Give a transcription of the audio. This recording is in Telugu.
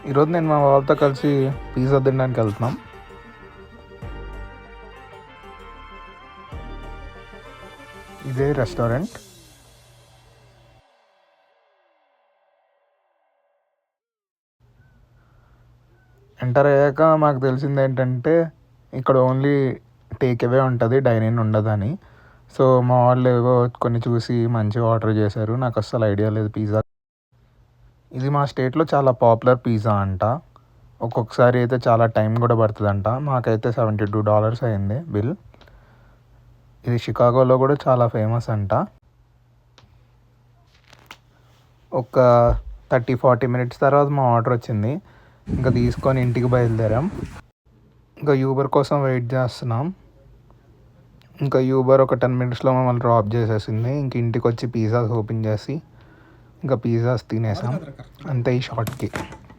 ఈరోజు నేను మా వాళ్ళతో కలిసి పిజ్జా తినడానికి వెళ్తున్నాం. ఇదే రెస్టారెంట్. ఎంటర్ అయ్యాక మాకు తెలిసింది ఏంటంటే ఇక్కడ ఓన్లీ టేక్ అవే ఉంటుంది, డైన్ ఇన్ ఉండదని. సో మా వాళ్ళు ఏవో కొన్ని చూసి మంచిగా ఆర్డర్ చేశారు. నాకు అస్సలు ఐడియా లేదు పిజ్జా. ఇది మా స్టేట్లో చాలా పాపులర్ పిజ్జా అంట. ఒక్కొక్కసారి అయితే చాలా టైం కూడా పడుతుందంట. మాకైతే $72 అయింది బిల్. ఇది షికాగోలో కూడా చాలా ఫేమస్ అంట. ఒక 30-40 మినిట్స్ తర్వాత మా ఆర్డర్ వచ్చింది. ఇంకా తీసుకొని ఇంటికి బయలుదేరాం. ఇంకా యూబర్ కోసం వెయిట్ చేస్తున్నాం. ఇంకా యూబర్ ఒక 10 మినిట్స్లో మమ్మల్ని డ్రాప్ చేసేసింది. ఇంక ఇంటికి వచ్చి పిజ్జాస్ ఓపెన్ చేసి ఇంకా పిజ్జాస్ తినేసాం అంతే ఈ షార్ట్కి.